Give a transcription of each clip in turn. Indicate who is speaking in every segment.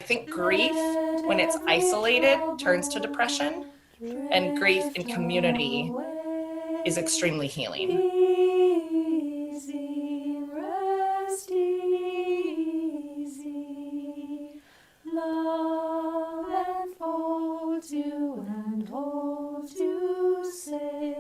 Speaker 1: think grief, when it's isolated, turns to depression, and grief in community is extremely healing.
Speaker 2: Easy, rest easy, love enfolds you and holds you safe.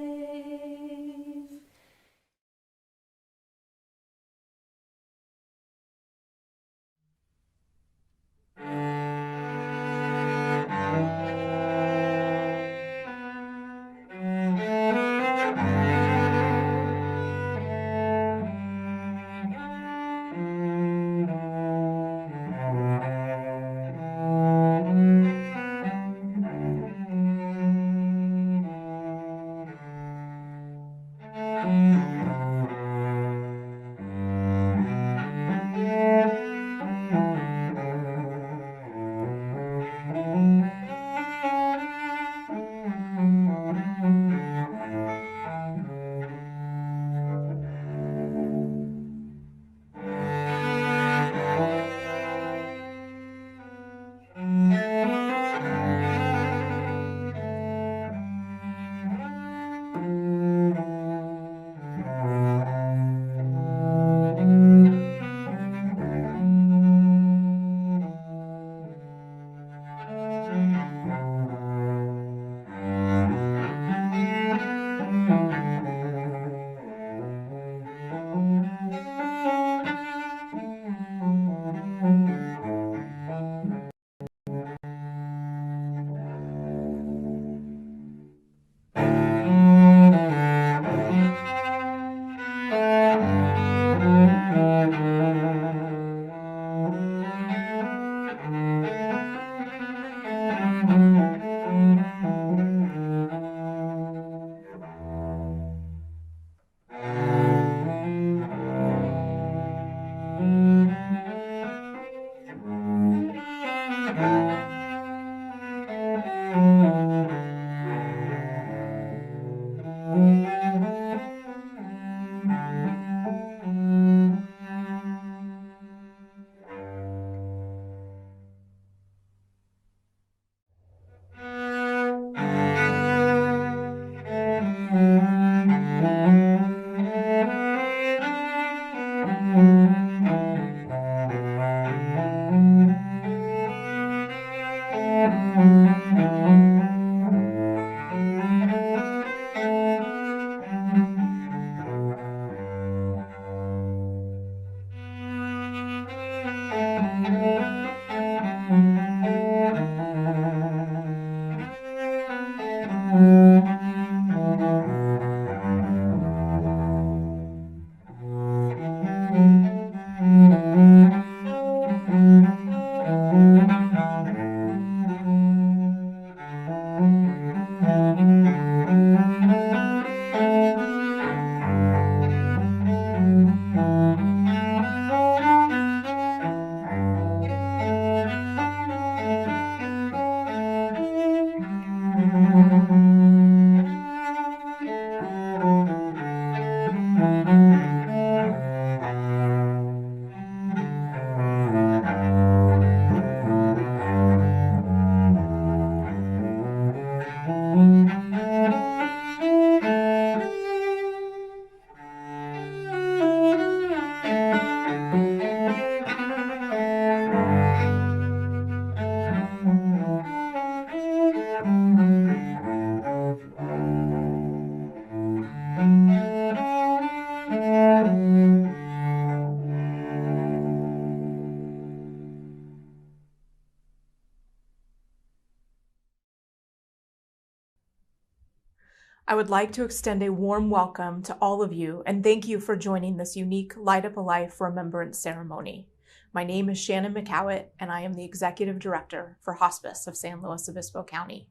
Speaker 3: I would like to extend a warm welcome to all of you and thank you for joining this unique Light Up a Life Remembrance Ceremony. My name is Shannon McCowett, and I am the Executive Director for Hospice of San Luis Obispo County.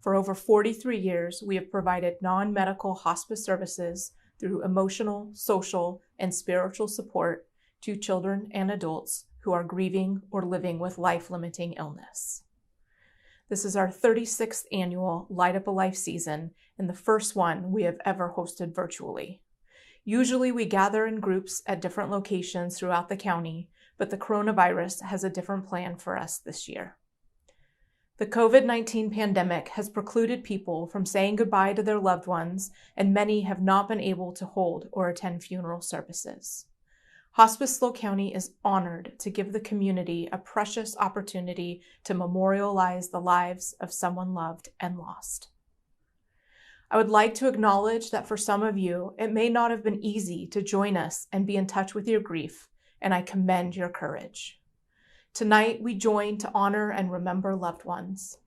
Speaker 3: For over 43 years, we have provided non-medical hospice services through emotional, social, and spiritual support to children and adults who are grieving or living with life-limiting illness. This is our 36th annual Light Up a Life season and the first one we have ever hosted virtually. Usually we gather in groups at different locations throughout the county, but the coronavirus has a different plan for us this year. The COVID-19 pandemic has precluded people from saying goodbye to their loved ones, and many have not been able to hold or attend funeral services. Hospice SLO County is honored to give the community a precious opportunity to memorialize the lives of someone loved and lost. I would like to acknowledge that for some of you, it may not have been easy to join us and be in touch with your grief, and I commend your courage. Tonight, we join to honor and remember loved ones.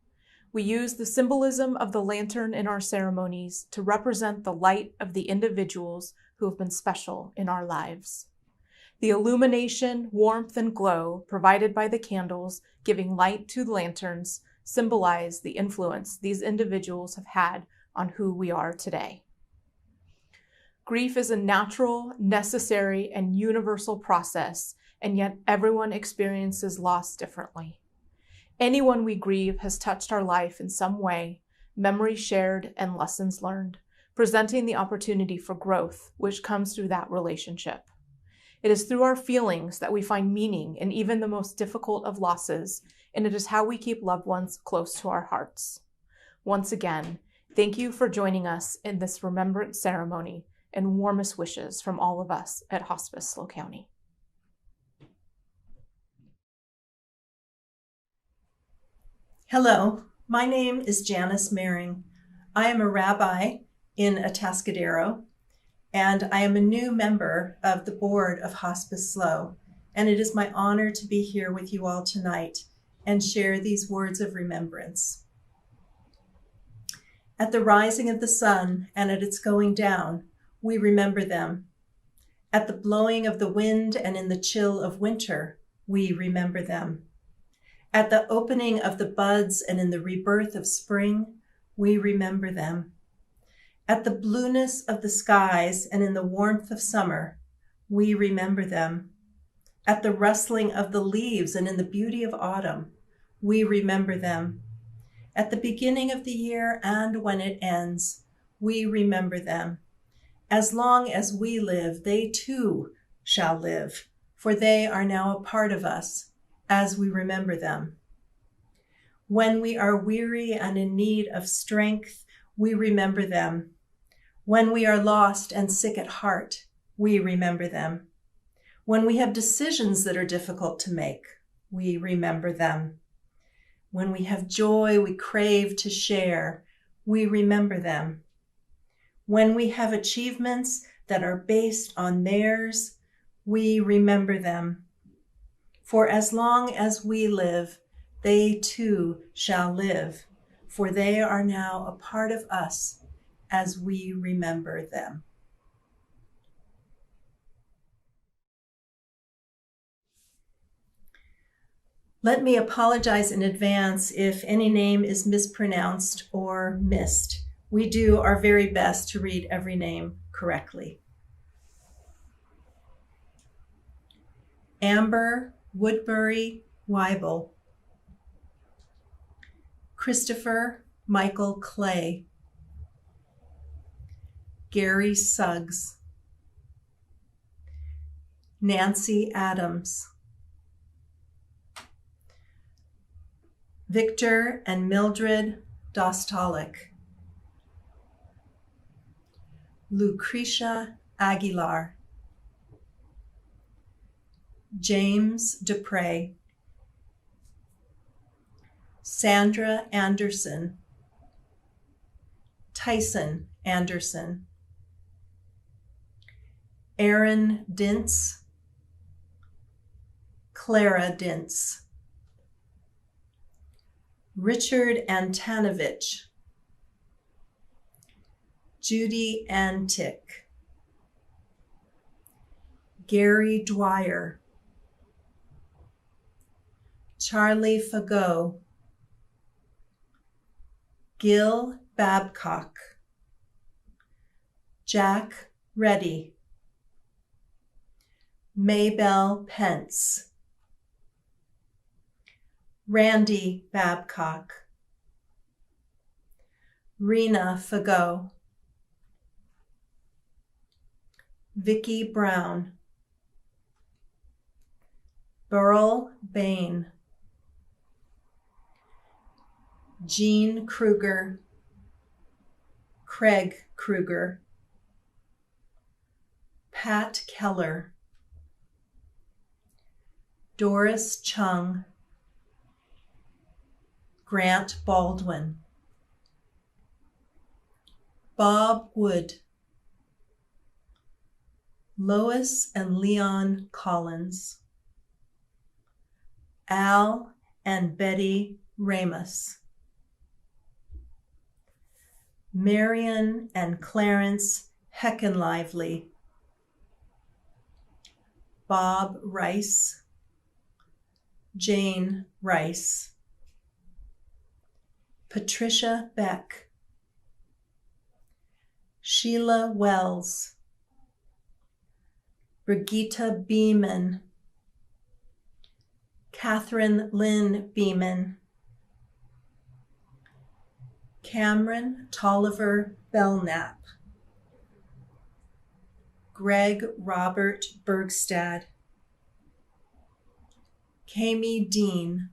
Speaker 3: We use the symbolism of the lantern in our ceremonies to represent the light of the individuals who have been special in our lives. The illumination, warmth, and glow provided by the candles giving light to the lanterns symbolize the influence these individuals have had on who we are today. Grief is a natural, necessary, and universal process, and yet everyone experiences loss differently. Anyone we grieve has touched our life in some way, memories shared and lessons learned, presenting the opportunity for growth, which comes through that relationship. It is through our feelings that we find meaning in even the most difficult of losses, and it is how we keep loved ones close to our hearts. Once again, thank you for joining us in this remembrance ceremony, and warmest wishes from all of us at Hospice SLO County.
Speaker 4: Hello, my name is Janice Mehring. I am a rabbi in Atascadero, and I am a new member of the board of Hospice SLO, and it is my honor to be here with you all tonight and share these words of remembrance. At the rising of the sun and at its going down, we remember them. At the blowing of the wind and in the chill of winter, we remember them. At the opening of the buds and in the rebirth of spring, we remember them. At the blueness of the skies and in the warmth of summer, we remember them. At the rustling of the leaves and in the beauty of autumn, we remember them. At the beginning of the year and when it ends, we remember them. As long as we live, they too shall live, for they are now a part of us as we remember them. When we are weary and in need of strength, we remember them. When we are lost and sick at heart, we remember them. When we have decisions that are difficult to make, we remember them. When we have joy we crave to share, we remember them. When we have achievements that are based on theirs, we remember them. For as long as we live, they too shall live, for they are now a part of us as we remember them. Let me apologize in advance if any name is mispronounced or missed. We do our very best to read every name correctly. Amber Woodbury Weibel. Christopher Michael Clay. Gary Suggs. Nancy Adams. Victor and Mildred Dostalik. Lucretia Aguilar. James Dupre. Sandra Anderson. Tyson Anderson. Aaron Dintz. Clara Dintz. Richard Antanovich. Judy Antic. Gary Dwyer. Charlie Fagot. Gil Babcock. Jack Reddy. Maybelle Pence. Randy Babcock. Rena Fagot. Vicki Brown. Burl Bain, Jean Kruger, Craig Kruger, Pat Keller, Doris Chung, Grant Baldwin, Bob Wood, Lois and Leon Collins, Al and Betty Ramus, Marion and Clarence Heckenlively, Bob Rice, Jane Rice, Patricia Beck, Sheila Wells, Brigitta Beeman, Catherine Lynn Beeman, Cameron Tolliver Belknap, Greg Robert Bergstad, Kami Dean,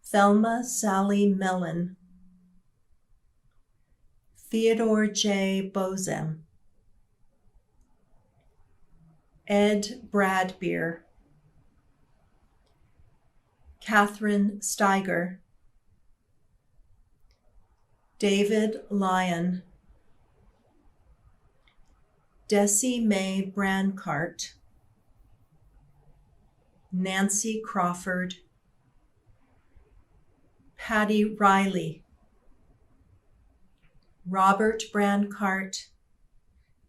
Speaker 4: Thelma Sally Mellon, Theodore J. Bozem, Ed Bradbeer, Catherine Steiger, David Lyon, Desi Mae Brancart, Nancy Crawford, Patty Riley, Robert Brancart,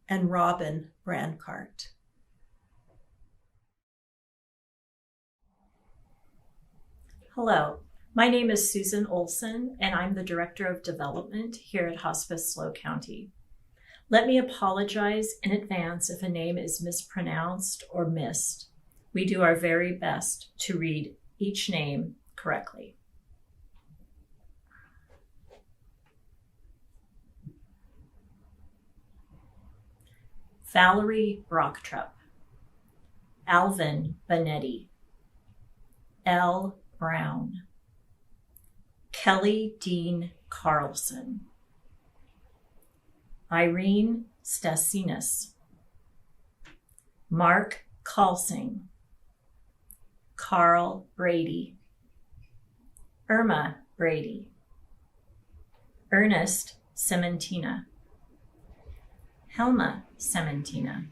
Speaker 4: and Robin Brancart.
Speaker 5: Hello, my name is Susan Olson, and I'm the Director of Development here at Hospice SLO County. Let me apologize in advance if a name is mispronounced or missed. We do our very best to read each name correctly. Valerie Brocktrup, Alvin Benetti, L. Brown, Kelly Dean Carlson, Irene Stasinas, Mark Kalsing, Carl Brady, Irma Brady, Ernest Cementina, Helma Cementina,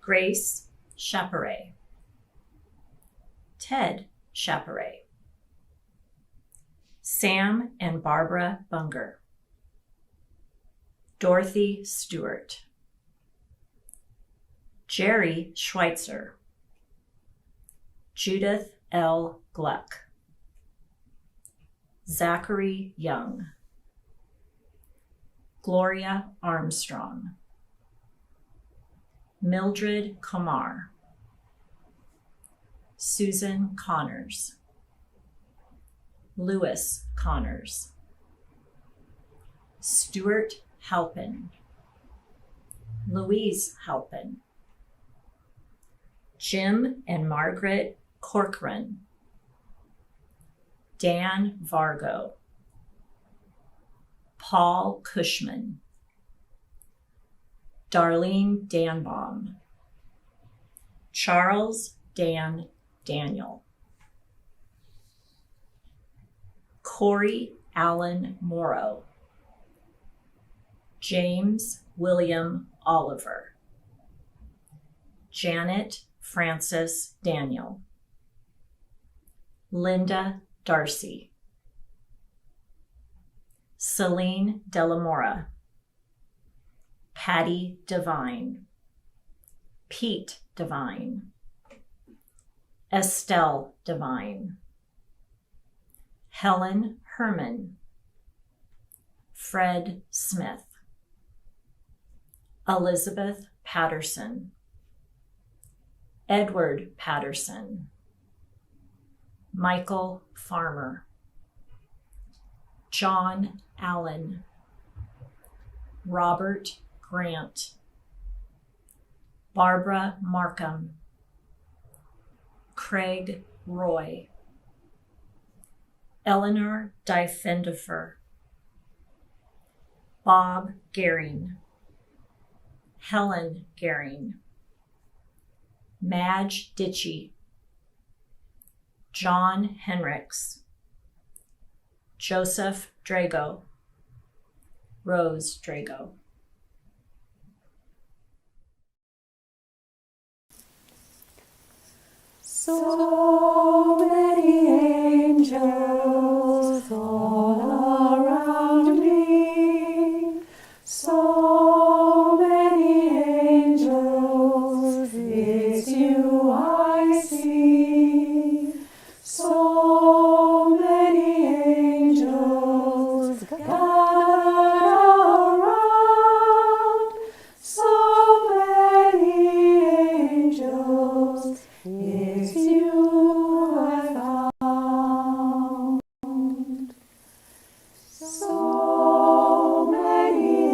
Speaker 5: Grace Chaperet, Ted Chaperet, Sam and Barbara Bunger, Dorothy Stewart, Jerry Schweitzer, Judith L. Gluck, Zachary Young, Gloria Armstrong, Mildred Komar, Susan Connors, Lewis Connors, Stuart Halpin, Louise Halpin, Jim and Margaret Corcoran, Dan Vargo, Paul Cushman, Darlene Danbaum, Charles Dan Daniel, Corey Allen Morrow, James William Oliver, Janet Frances Daniel, Linda Darcy, Celine Delamora, Patty Devine, Pete Devine, Estelle Devine, Helen Herman, Fred Smith, Elizabeth Patterson, Edward Patterson, Michael Farmer, John Allen, Robert Grant, Barbara Markham, Craig Roy, Eleanor Dyfendifer, Bob Gehring, Helen Gehring, Madge Ditchy, John Henricks, Joseph Drago, Rose Drago.
Speaker 2: So many angels all around me. So many angels, it's you I see. So many angels gathered around. So many angels, it's you I found. So many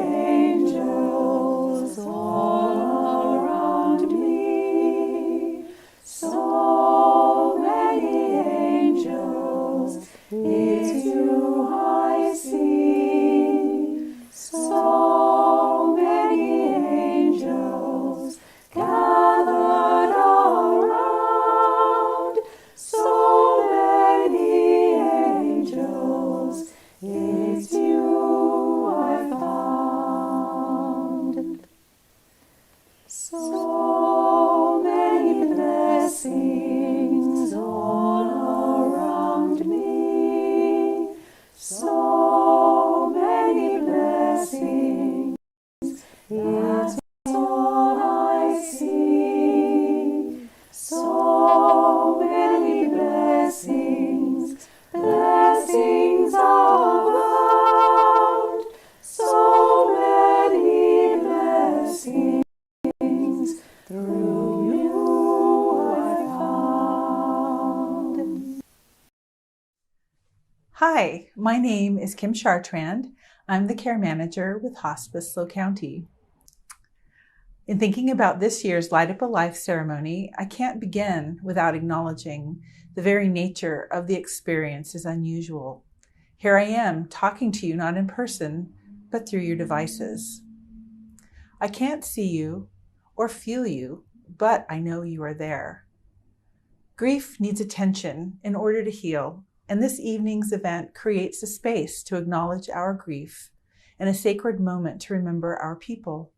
Speaker 2: angels all around me. So many angels, it's you I see. So many angels gathered around. So many angels, it's you I found. So many blessings all around me. So many blessings, that's all I see. So many blessings, blessings abound. So many blessings, through you I found.
Speaker 6: Hi, my name is Kim Chartrand. I'm the care manager with Hospice SLO County. In thinking about this year's Light Up a Life ceremony, I can't begin without acknowledging the very nature of the experience is unusual. Here I am talking to you not in person, but through your devices. I can't see you or feel you, but I know you are there. Grief needs attention in order to heal, and this evening's event creates a space to acknowledge our grief and a sacred moment to remember our people.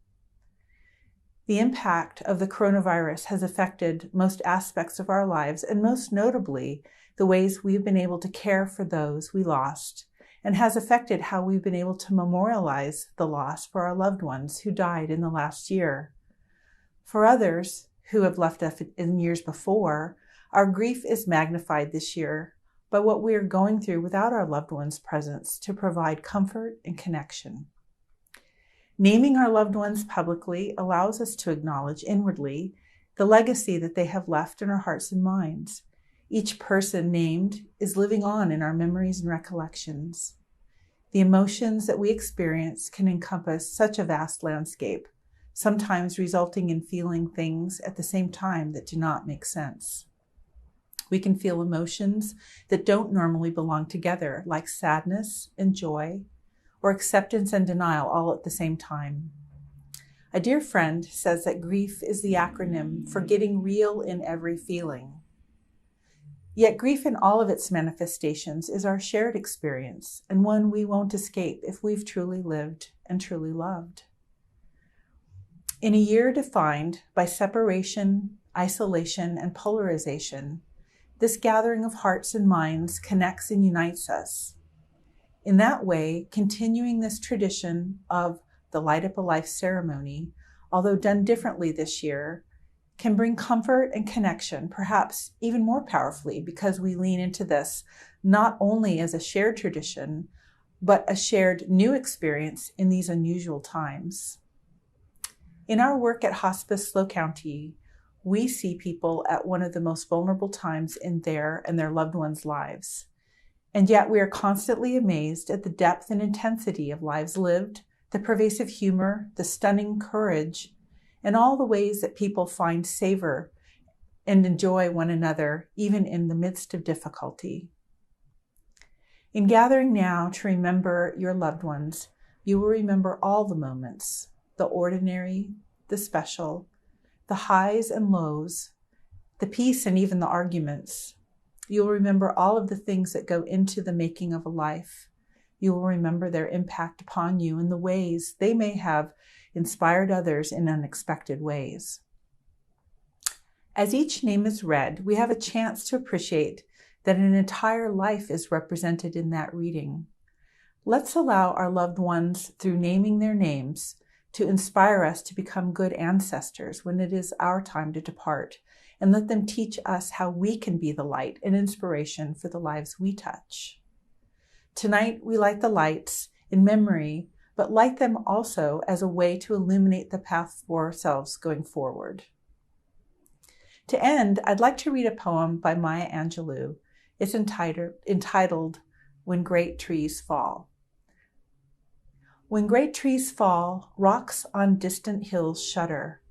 Speaker 6: The impact of the coronavirus has affected most aspects of our lives, and most notably, the ways we've been able to care for those we lost, and has affected how we've been able to memorialize the loss for our loved ones who died in the last year. For others who have left us in years before, our grief is magnified this year by what we are going through without our loved ones' presence to provide comfort and connection. Naming our loved ones publicly allows us to acknowledge inwardly the legacy that they have left in our hearts and minds. Each person named is living on in our memories and recollections. The emotions that we experience can encompass such a vast landscape, sometimes resulting in feeling things at the same time that do not make sense. We can feel emotions that don't normally belong together, like sadness and joy, or acceptance and denial all at the same time. A dear friend says that grief is the acronym for getting real in every feeling. Yet grief in all of its manifestations is our shared experience, and one we won't escape if we've truly lived and truly loved. In a year defined by separation, isolation, and polarization, this gathering of hearts and minds connects and unites us. In that way, continuing this tradition of the Light Up a Life ceremony, although done differently this year, can bring comfort and connection, perhaps even more powerfully, because we lean into this not only as a shared tradition, but a shared new experience in these unusual times. In our work at Hospice SLO County, we see people at one of the most vulnerable times in their and their loved ones' lives. And yet we are constantly amazed at the depth and intensity of lives lived, the pervasive humor, the stunning courage, and all the ways that people find savor and enjoy one another, even in the midst of difficulty. In gathering now to remember your loved ones, you will remember all the moments, the ordinary, the special, the highs and lows, the peace and even the arguments. You will remember all of the things that go into the making of a life. You will remember their impact upon you in the ways they may have inspired others in unexpected ways. As each name is read, we have a chance to appreciate that an entire life is represented in that reading. Let's allow our loved ones, through naming their names, to inspire us to become good ancestors when it is our time to depart, and let them teach us how we can be the light and inspiration for the lives we touch. Tonight, we light the lights in memory, but light them also as a way to illuminate the path for ourselves going forward. To end, I'd like to read a poem by Maya Angelou. It's entitled When Great Trees Fall. When great trees fall, rocks on distant hills shudder.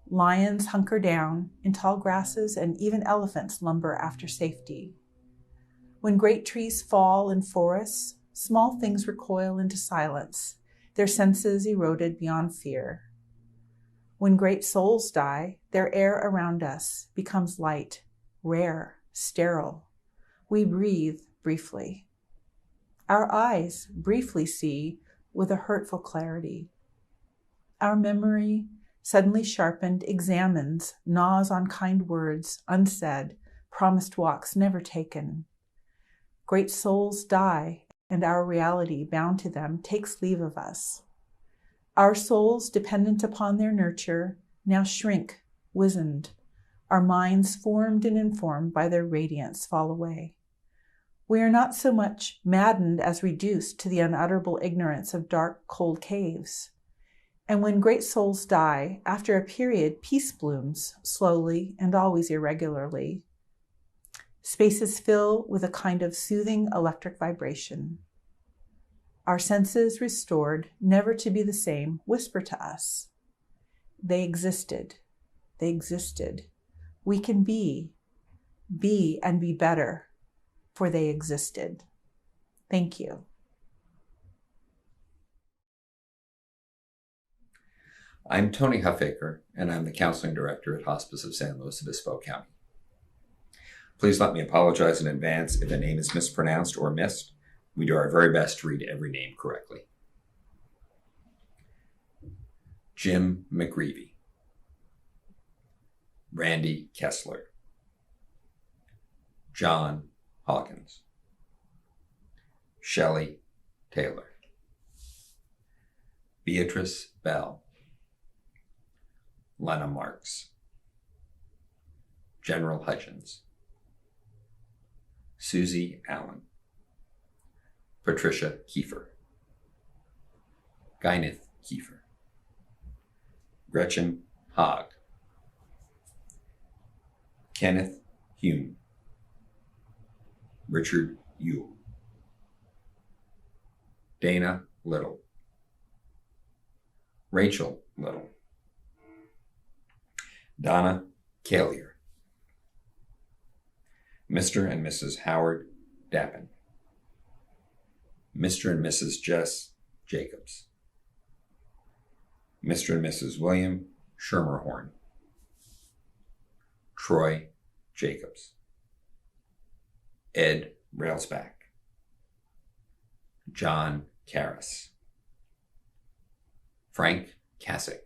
Speaker 6: Lions hunker down, in tall grasses, and even elephants lumber after safety. When great trees fall in forests, small things recoil into silence, their senses eroded beyond fear. When great souls die, their air around us becomes light, rare, sterile. We breathe briefly. Our eyes briefly see with a hurtful clarity. Our memory, suddenly sharpened, examines, gnaws on kind words unsaid, promised walks never taken. Great souls die, and our reality, bound to them, takes leave of us. Our souls, dependent upon their nurture, now shrink, wizened. Our minds, formed and informed by their radiance, fall away. We are not so much maddened as reduced to the unutterable ignorance of dark, cold caves. And when great souls die, after a period, peace blooms, slowly and always irregularly. Spaces fill with a kind of soothing electric vibration. Our senses, restored, never to be the same, whisper to us. They existed. They existed. We can be and be better, for they existed. Thank you.
Speaker 7: I'm Tony Huffaker, and I'm the Counseling Director at Hospice of San Luis Obispo County. Please let me apologize in advance if a name is mispronounced or missed. We do our very best to read every name correctly. Jim McGreevy, Randy Kessler, John Hawkins, Shelley Taylor, Beatrice Bell, Lena Marks, General Hutchins, Susie Allen, Patricia Kiefer, Gwyneth Kiefer, Gretchen Haag, Kenneth Hume, Richard Yule, Dana Little, Rachel Little, Donna Calier, Mr. and Mrs. Howard Dappin, Mr. and Mrs. Jess Jacobs, Mr. and Mrs. William Schermerhorn, Troy Jacobs, Ed Railsback, John Karras, Frank Kasich,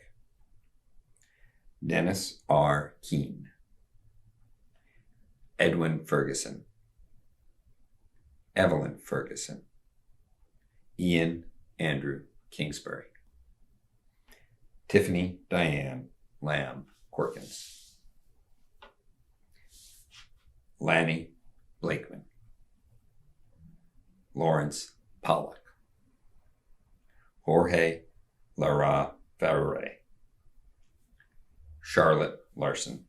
Speaker 7: Dennis R. Keene, Edwin Ferguson, Evelyn Ferguson, Ian Andrew Kingsbury, Tiffany Diane Lamb Corkins, Lanny Blakeman, Lawrence Pollock, Jorge Lara Ferre, Charlotte Larson,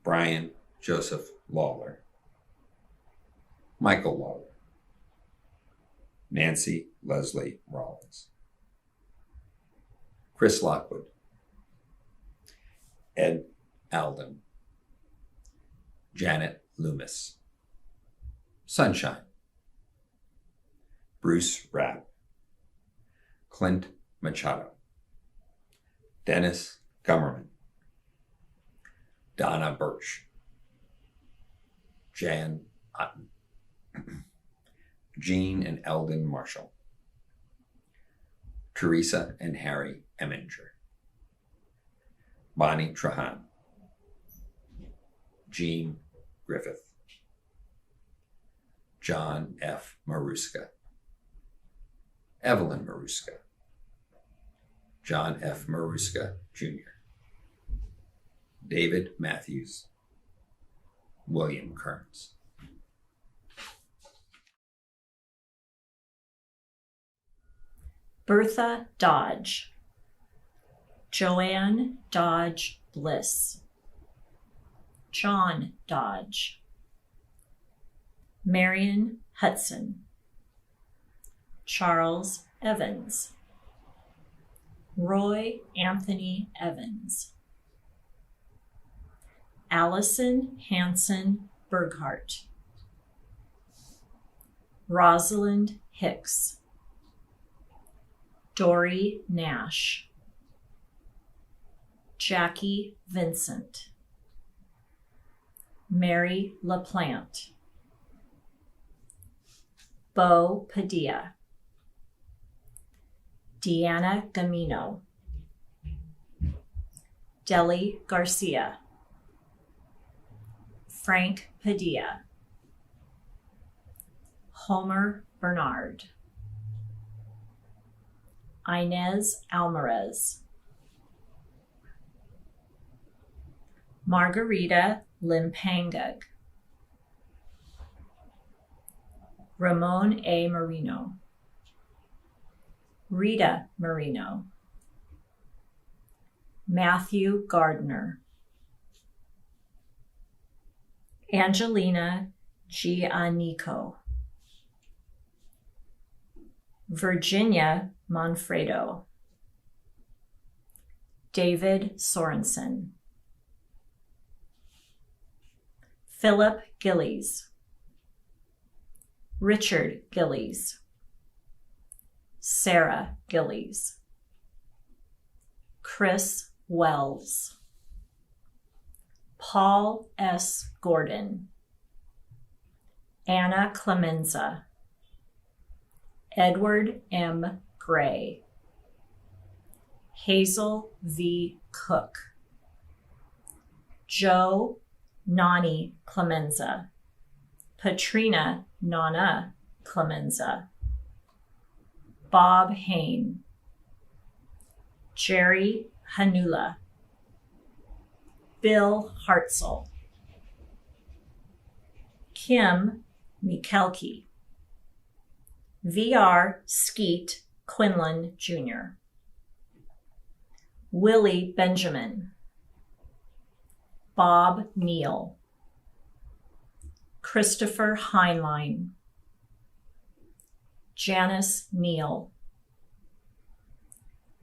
Speaker 7: Brian Joseph Lawler, Michael Lawler, Nancy Leslie Rollins, Chris Lockwood, Ed Alden, Janet Loomis, Sunshine, Bruce Rapp, Clint Machado, Dennis Gummerman, Donna Birch, Jan Otten, Jean and Eldon Marshall, Teresa and Harry Eminger, Bonnie Trahan, Jean Griffith, John F. Maruska, Evelyn Maruska, John F. Maruska, Jr., David Matthews, William Kearns.
Speaker 5: Bertha Dodge, Joanne Dodge Bliss, John Dodge, Marion Hudson, Charles Evans, Roy Anthony Evans, Allison Hanson Berghart, Rosalind Hicks, Dory Nash, Jackie Vincent, Mary LaPlante, Bo Padilla, Deanna Gamino, Deli Garcia, Frank Padilla, Homer Bernard, Inez Alvarez, Margarita Limpangug, Ramon A. Marino, Rita Marino, Matthew Gardner, Angelina Giannico, Virginia Monfredo, David Sorensen, Philip Gillies, Richard Gillies, Sarah Gillies, Chris Wells, Paul S. Gordon, Anna Clemenza, Edward M. Gray, Hazel V. Cook, Joe Nani Clemenza, Patrina Nana Clemenza, Bob Hain, Jerry Hanula, Bill Hartzell, Kim Mikelke, VR Skeet Quinlan Jr., Willie Benjamin, Bob Neal, Christopher Heinlein, Janice Neal,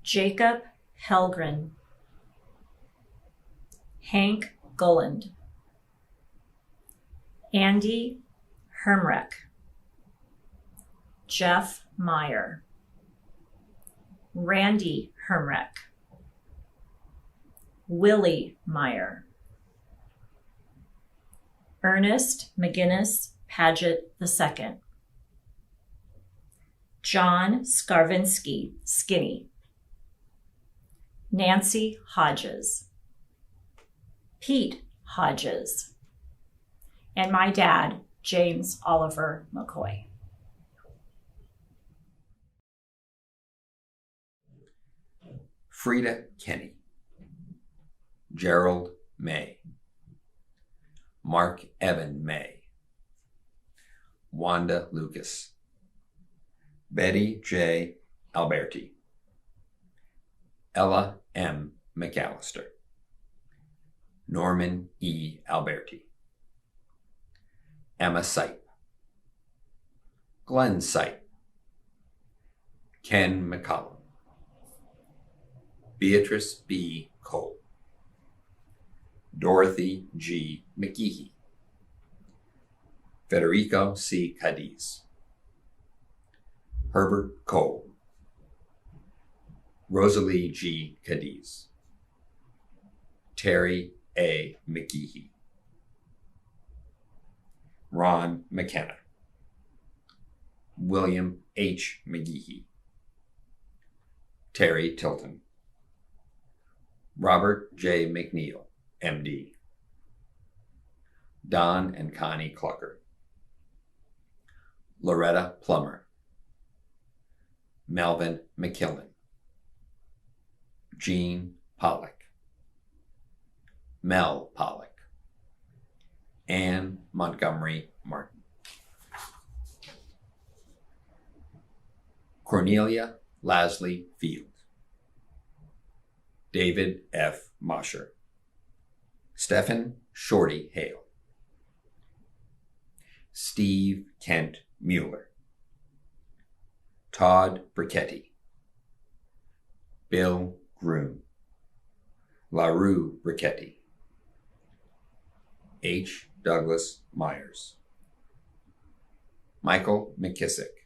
Speaker 5: Jacob Helgren, Hank Gulland, Andy Hermreck, Jeff Meyer, Randy Hermreck, Willie Meyer, Ernest McGinnis Paget II, John Skarvinsky Skinny, Nancy Hodges, Pete Hodges, and my dad, James Oliver McCoy.
Speaker 7: Frida Kenny, Gerald May, Mark Evan May, Wanda Lucas, Betty J. Alberti, Ella M. McAllister, Norman E. Alberti, Emma Sipe, Glenn Sipe, Ken McCollum, Beatrice B. Cole, Dorothy G. McGehee, Federico C. Cadiz, Herbert Cole, Rosalie G. Cadiz, Terry A. McGehee, Ron McKenna, William H. McGehee, Terry Tilton, Robert J. McNeil, MD, Don and Connie Clucker, Loretta Plummer, Melvin McKillen, Jean Pollock, Mel Pollock, Anne Montgomery Martin, Cornelia Lasley Field, David F. Mosher, Stephen Shorty Hale, Steve Kent Mueller, Todd Brichetti, Bill Groom, LaRue Brichetti, H. Douglas Myers, Michael McKissick,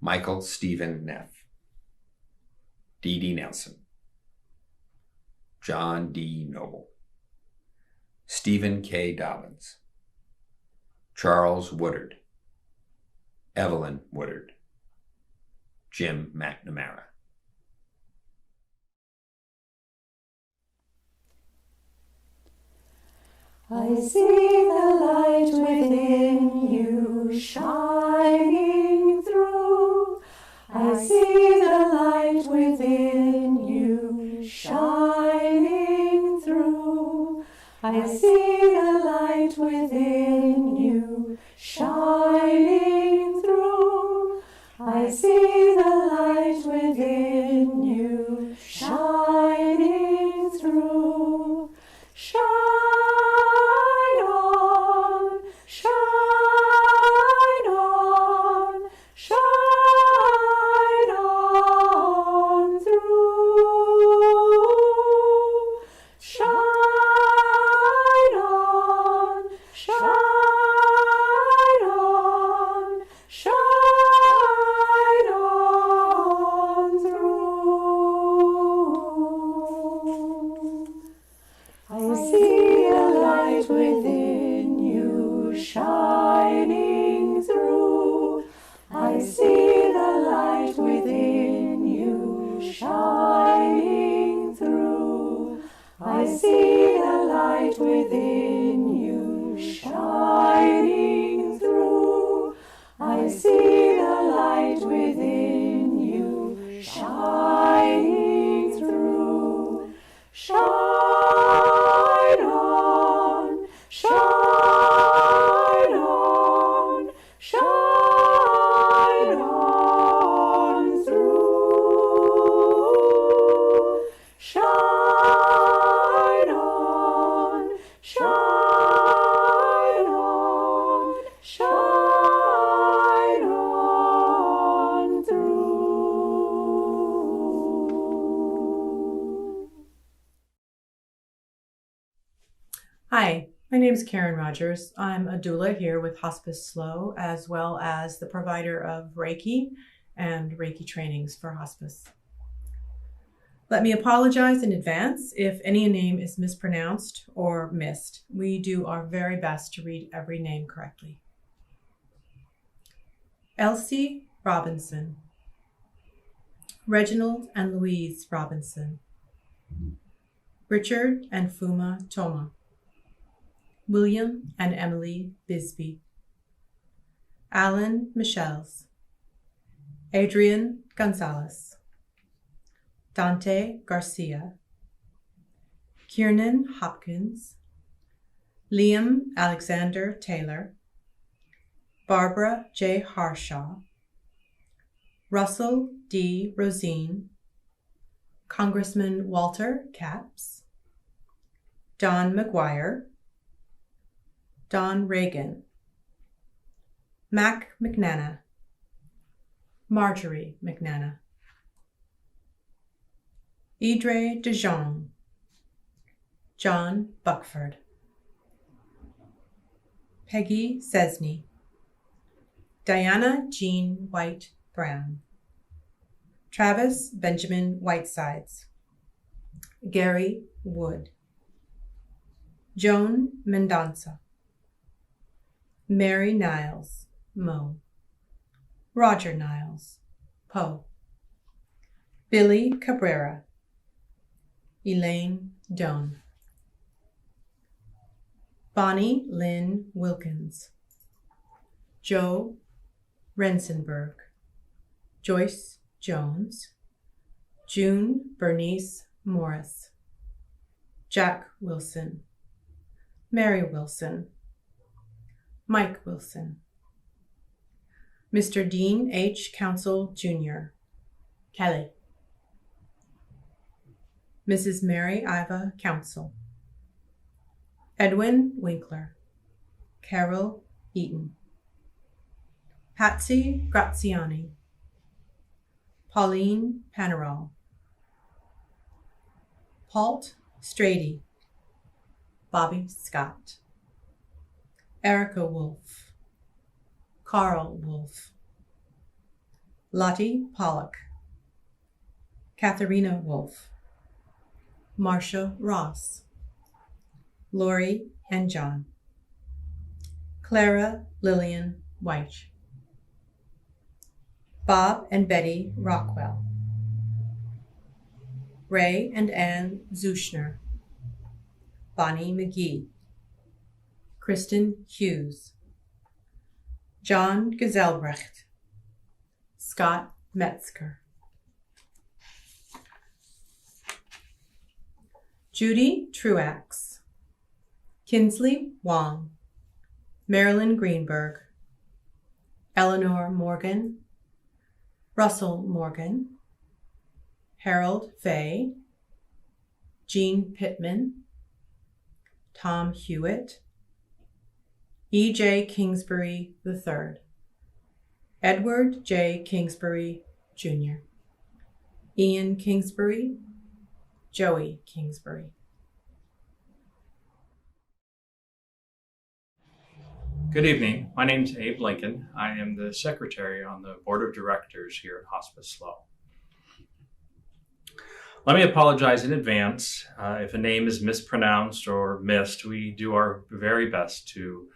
Speaker 7: Michael Stephen Neff, Dee Dee Nelson, John D. Noble, Stephen K. Dobbins, Charles Woodard, Evelyn Woodard, Jim McNamara.
Speaker 2: I see the light within you shining through. I see the light within you shining through. I see the light within you shining through. I see the light within you shining through. Shine on, shine on, shine on through. Shine on, shine on, shine on through. I see the light within you shining through. I see the light within you shining through. I see the light within you shining through. I see the light within you shining through. Shine on, shine on, shine on through. Shine on, shine on, shine on through.
Speaker 4: Hi, my name is Karen Rogers. I'm a doula here with Hospice SLO, as well as the provider of Reiki and Reiki trainings for hospice. Let me apologize in advance if any name is mispronounced or missed. We do our very best to read every name correctly. Elsie Robinson, Reginald and Louise Robinson, Richard and Fuma Toma, William and Emily Bisbee, Alan Michels, Adrian Gonzalez, Dante Garcia, Kiernan Hopkins, Liam Alexander Taylor, Barbara J. Harshaw, Russell D. Rosine, Congressman Walter Capps, Don McGuire, Don Reagan, Mac McNana, Marjorie McNana, Idre DeJong, John Buckford, Peggy Sesney, Diana Jean White Brown, Travis Benjamin Whitesides, Gary Wood, Joan Mendonça, Mary Niles, Mo, Roger Niles, Poe, Billy Cabrera, Elaine Doan, Bonnie Lynn Wilkins, Joe Rensenberg, Joyce Jones, June Bernice Morris, Jack Wilson, Mary Wilson, Mike Wilson, Mr. Dean H. Council, Jr., Kelly, Mrs. Mary Iva Council, Edwin Winkler, Carol Eaton, Patsy Graziani, Pauline Paneral, Pault Strady, Bobby Scott, Erica Wolf, Carl Wolf, Lottie Pollock, Katharina Wolf, Marcia Ross, Lori and John, Clara Lillian White, Bob and Betty Rockwell, Ray and Ann Zuschner, Bonnie McGee, Kristen Hughes, John Geselbrecht, Scott Metzger, Judy Truax, Kinsley Wong, Marilyn Greenberg, Eleanor Morgan, Russell Morgan, Harold Fay, Jean Pittman, Tom Hewitt, E.J. Kingsbury III, Edward J. Kingsbury, Jr., Ian Kingsbury, Joey Kingsbury.
Speaker 8: Good evening. My name is Abe Lincoln. I am the secretary on the board of directors here at Hospice SLO. Let me apologize in advance if a name is mispronounced or missed. We do our very best to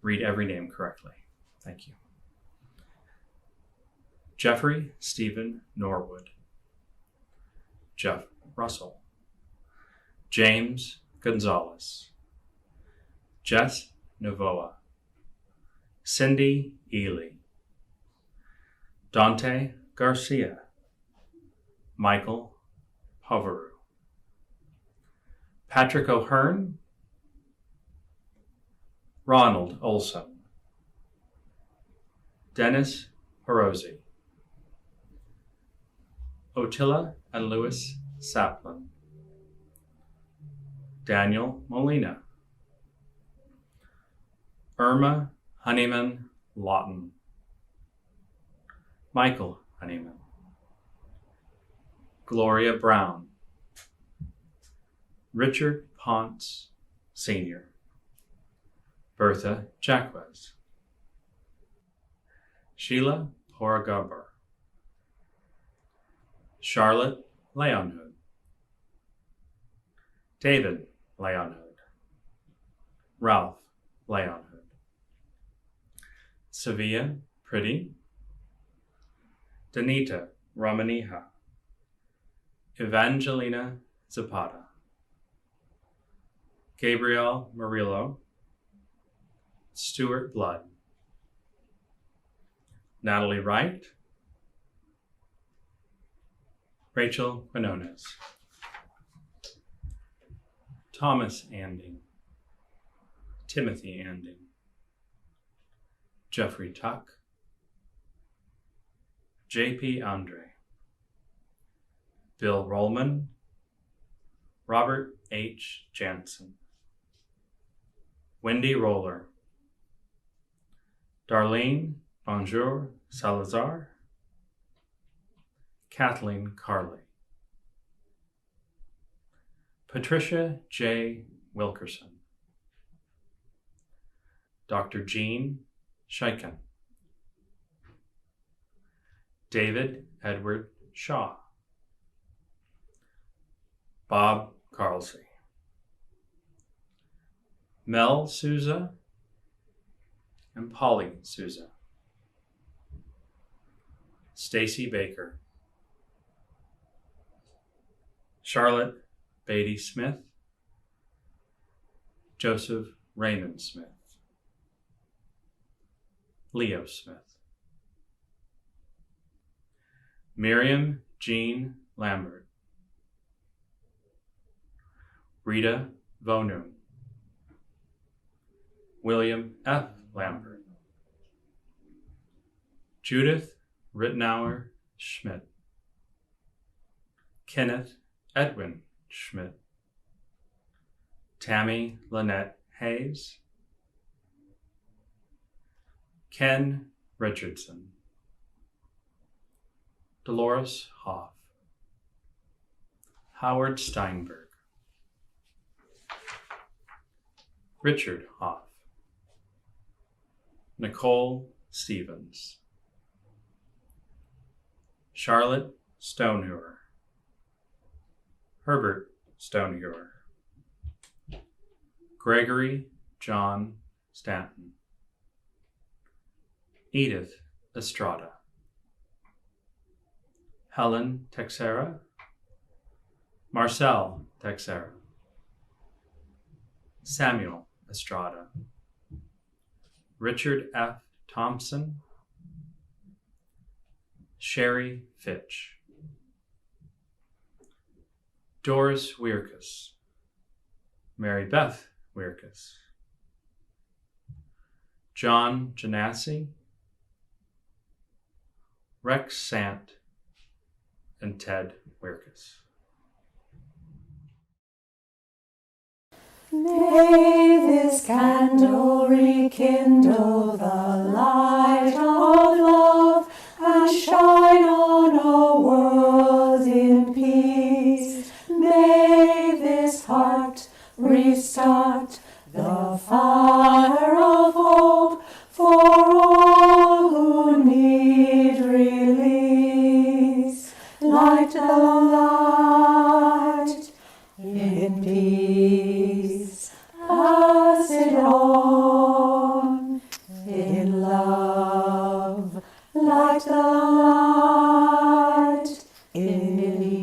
Speaker 8: read every name correctly. Thank you. Jeffrey Stephen Norwood, Jeff Russell, James Gonzalez, Jess Novoa, Cindy Ely, Dante Garcia, Michael Poveru, Patrick O'Hearn, Ronald Olson, Dennis Hirose, Otilla and Louis Saplin, Daniel Molina, Irma Honeyman Lawton, Michael Honeyman, Gloria Brown, Richard Ponce Sr., Bertha Jacquez, Sheila Porgaber, Charlotte Leonhood, David Leonhood, Ralph Leonhood, Sevilla Pretty, Danita Ramaniha, Evangelina Zapata, Gabriel Murillo, Stuart Blood, Natalie Wright, Rachel Quinones, Thomas Anding, Timothy Anding, Jeffrey Tuck, J.P. Andre, Bill Rollman, Robert H. Jansen, Wendy Roller, Darlene Bonjour Salazar, Kathleen Carley, Patricia J. Wilkerson, Dr. Jean Scheiken, David Edward Shaw, Bob Carlsey, Mel Souza, and Polly Souza, Stacy Baker, Charlotte Beatty Smith, Joseph Raymond Smith, Leo Smith, Miriam Jean Lambert, Rita Vonum, William F. Lambert, Judith Rittenauer Schmidt, Kenneth Edwin Schmidt, Tammy Lynette Hayes, Ken Richardson, Dolores Hoff, Howard Steinberg, Richard Hoff, Nicole Stevens, Charlotte Stonehewer, Herbert Stonehewer, Gregory John Stanton, Edith Estrada, Helen Texera, Marcel Texera, Samuel Estrada, Richard F. Thompson, Sherry Fitch, Doris Weirkus, Mary Beth Weirkus, John Janassi, Rex Sant, and Ted Weirkus.
Speaker 2: May this candle rekindle the light of love and shine on a world in peace. May this heart restart the fire of hope for all who need release. Light the light in peace. Pass it on in love. Light the light in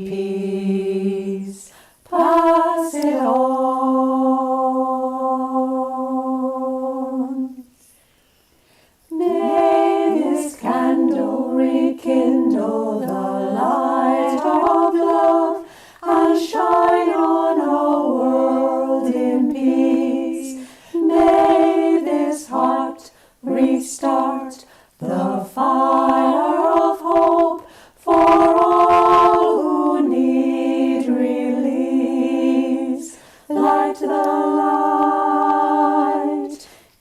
Speaker 2: peace. Pass it on. May this candle rekindle the light of love and shine on a world in peace. May this heart restart the fire of hope for all who need release. Light the light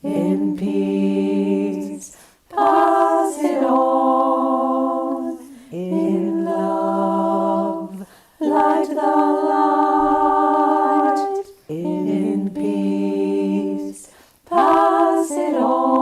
Speaker 2: in peace. Pass it on in love. Light the light in peace. Pass it on.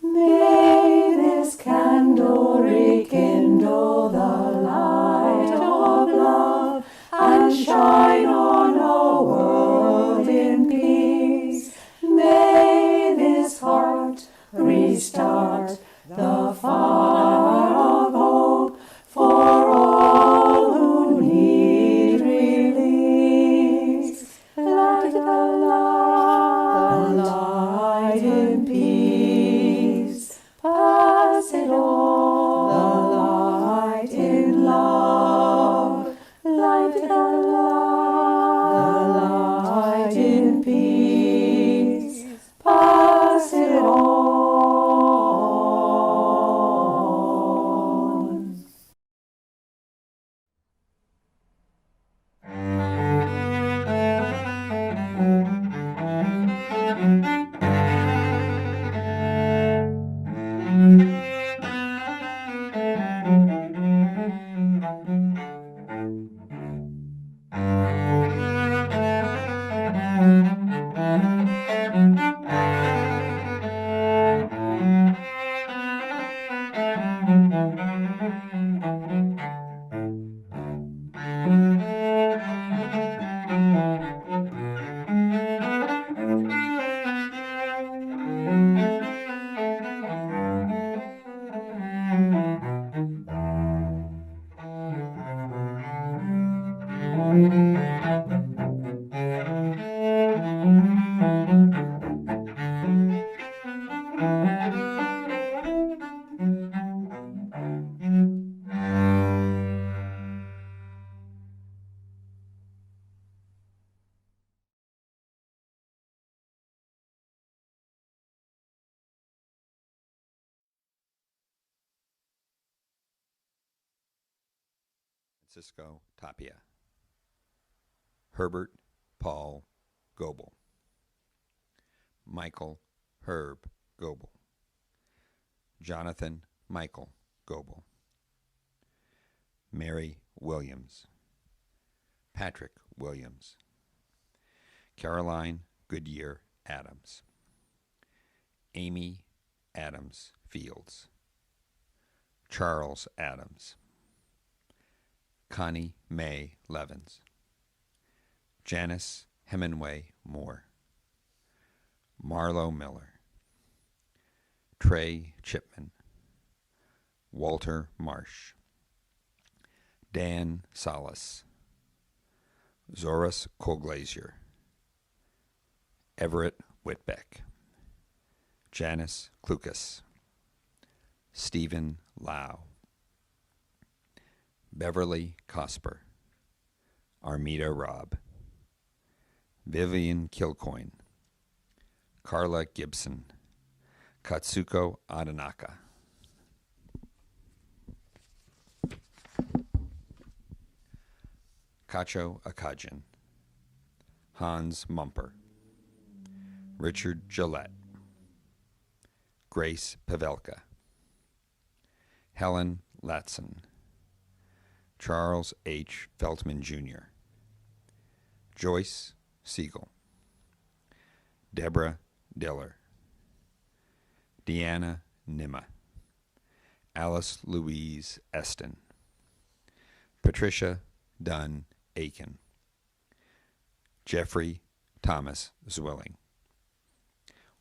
Speaker 2: May this candle rekindle the light of love and shine on a world in peace. May this heart restart the fire of hope for all who need release. Light the light in peace. Pass it on. The light in love. Light the light.
Speaker 7: Francisco Tapia, Herbert Paul Goebel, Michael Herb Goebel, Jonathan Michael Goebel, Mary Williams, Patrick Williams, Caroline Goodyear Adams, Amy Adams Fields, Charles Adams, Connie Mae Levins, Janice Hemingway Moore, Marlo Miller, Trey Chipman, Walter Marsh, Dan Salas, Zoris Colglazier, Everett Whitbeck, Janice Klukas, Stephen Lau, Beverly Cosper, Armida Robb, Vivian Kilcoyne, Carla Gibson, Katsuko Adanaka, Kacho Akajian, Hans Mumper, Richard Gillette, Grace Pavelka, Helen Latson, Charles H. Feltman Jr., Joyce Siegel, Deborah Diller, Deanna Nimma, Alice Louise Eston, Patricia Dunn Aiken, Jeffrey Thomas Zwilling,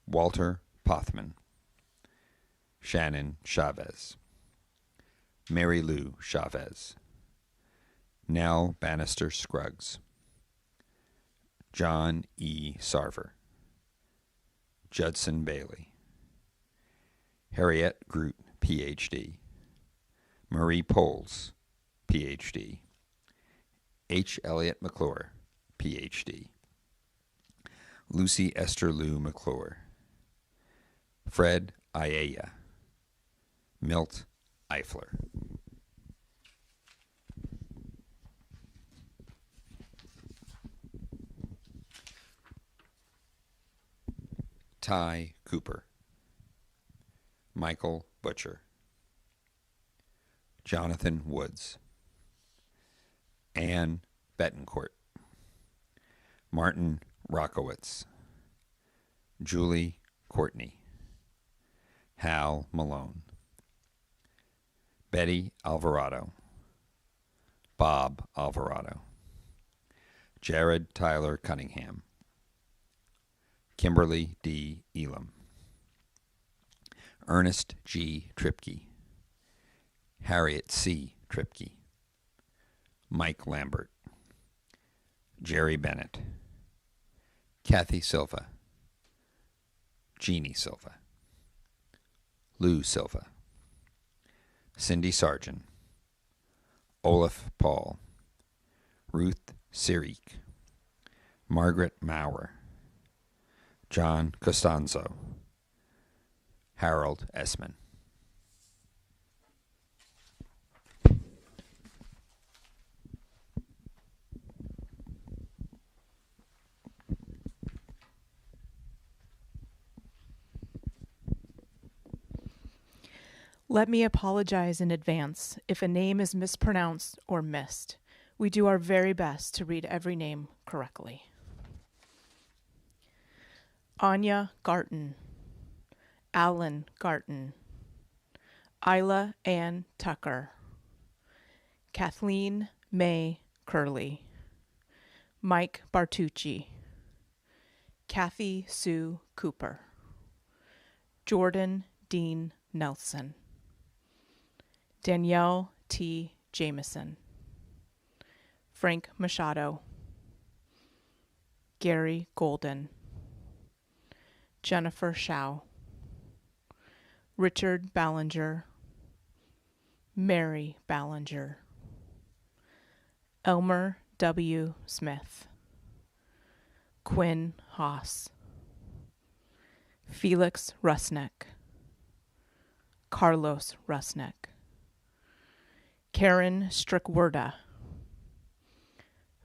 Speaker 7: Walter Pothman, Shannon Chavez, Mary Lou Chavez, Nell Bannister Scruggs, John E. Sarver, Judson Bailey, Harriet Groot, Ph.D., Marie Poles, Ph.D., H. Elliott McClure, Ph.D., Lucy Esther Lou McClure, Fred Iaya, Milt Eifler. Ty Cooper, Michael Butcher, Jonathan Woods, Ann Betancourt, Martin Rockowitz, Julie Courtney, Hal Malone, Betty Alvarado, Bob Alvarado, Jared Tyler Cunningham, Kimberly D. Elam, Ernest G. Tripke, Harriet C. Tripke, Mike Lambert, Jerry Bennett, Kathy Silva, Jeannie Silva, Lou Silva, Cindy Sargent, Olaf Paul, Ruth Sirik, Margaret Maurer, John Costanzo, Harold Essman.
Speaker 3: Let me apologize in advance if a name is mispronounced or missed. We do our very best to read every name correctly. Anya Garton, Alan Garton, Isla Ann Tucker, Kathleen May Curley, Mike Bartucci, Kathy Sue Cooper, Jordan Dean Nelson, Danielle T. Jameson, Frank Machado, Gary Golden, Jennifer Shao, Richard Ballinger, Mary Ballinger, Elmer W. Smith, Quinn Haas, Felix Rusnek, Carlos Rusnek, Karen Strickwerda,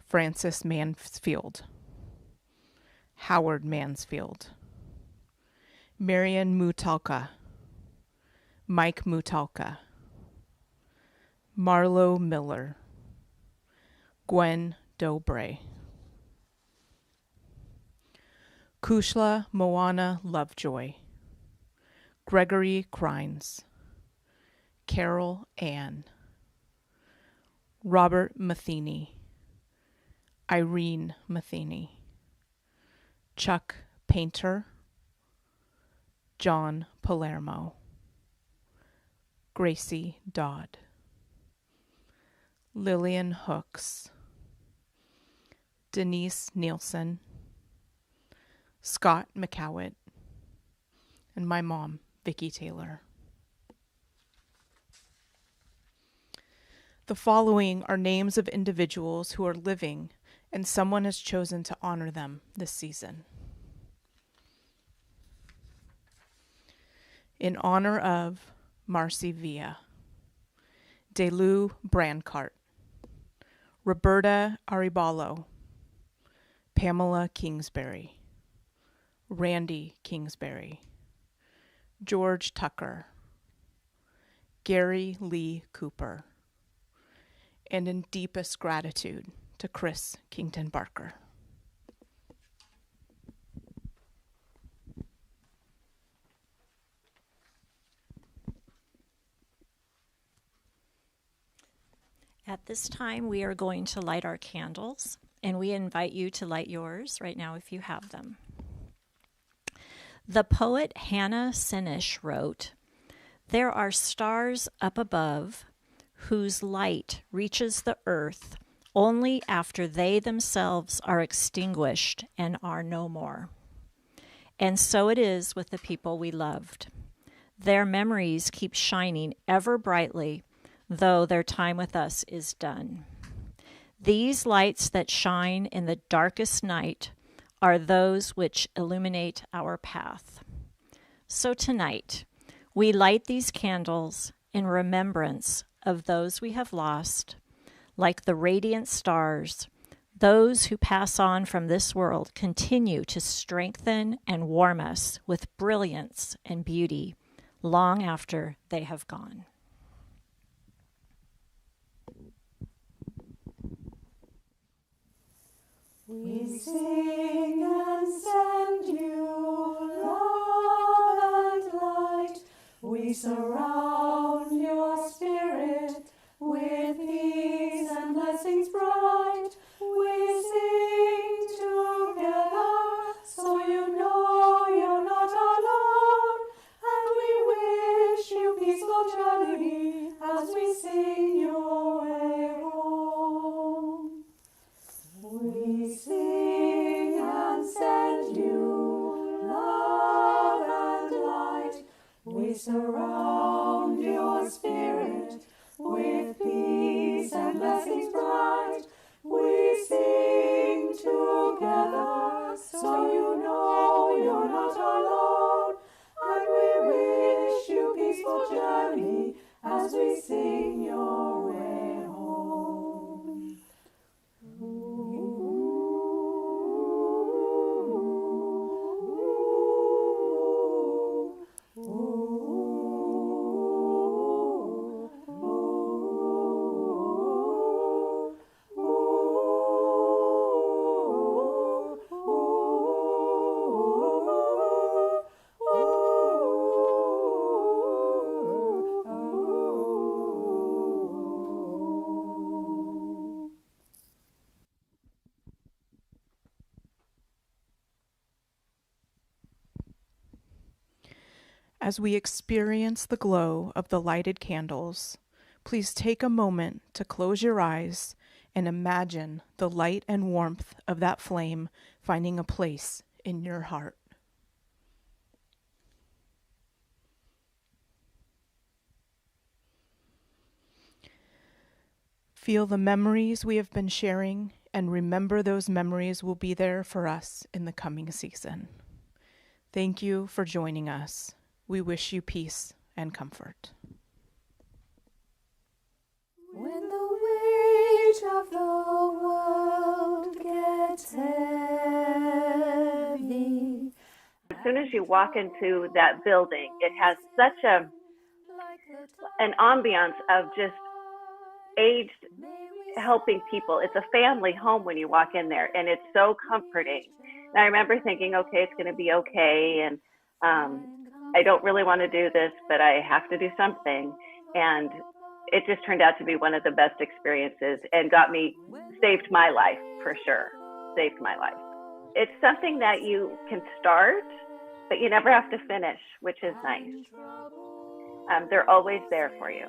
Speaker 3: Francis Mansfield, Howard Mansfield, Marian Mutalka, Mike Mutalka, Marlo Miller, Gwen Dobre, Kushla Moana Lovejoy, Gregory Crines, Carol Ann, Robert Matheny, Irene Matheny, Chuck Painter, John Palermo, Gracie Dodd, Lillian Hooks, Denise Nielsen, Scott McCowett, and my mom, Vicki Taylor. The following are names of individuals who are living and someone has chosen to honor them this season. In honor of Marcy Villa, Delu Brancart, Roberta Aribalo, Pamela Kingsbury, Randy Kingsbury, George Tucker, Gary Lee Cooper, and in deepest gratitude to Chris Kington Barker.
Speaker 5: At this time, we are going to light our candles, and we invite you to light yours right now if you have them. The poet Hannah Sinish wrote, "There are stars up above whose light reaches the earth only after they themselves are extinguished and are no more. And so it is with the people we loved. Their memories keep shining ever brightly, though their time with us is done. These lights that shine in the darkest night are those which illuminate our path. So tonight, we light these candles in remembrance of those we have lost, like the radiant stars. Those who pass on from this world continue to strengthen and warm us with brilliance and beauty long after they have gone."
Speaker 2: We sing and send you love and light. We surround your spirit with peace and blessings bright. We sing together so you know you're not alone. And we wish you peaceful journey as we sing your way home. We sing and send you love and light. We surround your spirit with peace and blessings bright. We sing together so you know you're not alone. And we wish you peaceful journey as we sing your way home.
Speaker 3: As we experience the glow of the lighted candles, please take a moment to close your eyes and imagine the light and warmth of that flame finding a place in your heart. Feel the memories we have been sharing, and remember those memories will be there for us in the coming season. Thank you for joining us. We wish you peace and comfort.
Speaker 2: When the weight of the world gets heavy.
Speaker 9: As soon as you walk into that building, it has such an ambiance of just aged helping people. It's a family home when you walk in there, and it's so comforting. And I remember thinking, okay, it's going to be okay, and I don't really want to do this, but I have to do something. And it just turned out to be one of the best experiences and saved my life for sure. Saved my life. It's something that you can start, but you never have to finish, which is nice. They're always there for you.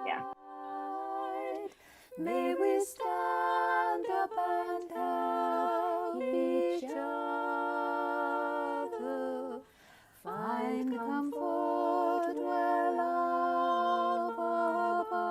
Speaker 9: Yeah.
Speaker 2: May we stand up and help each other, find comfort where love abides.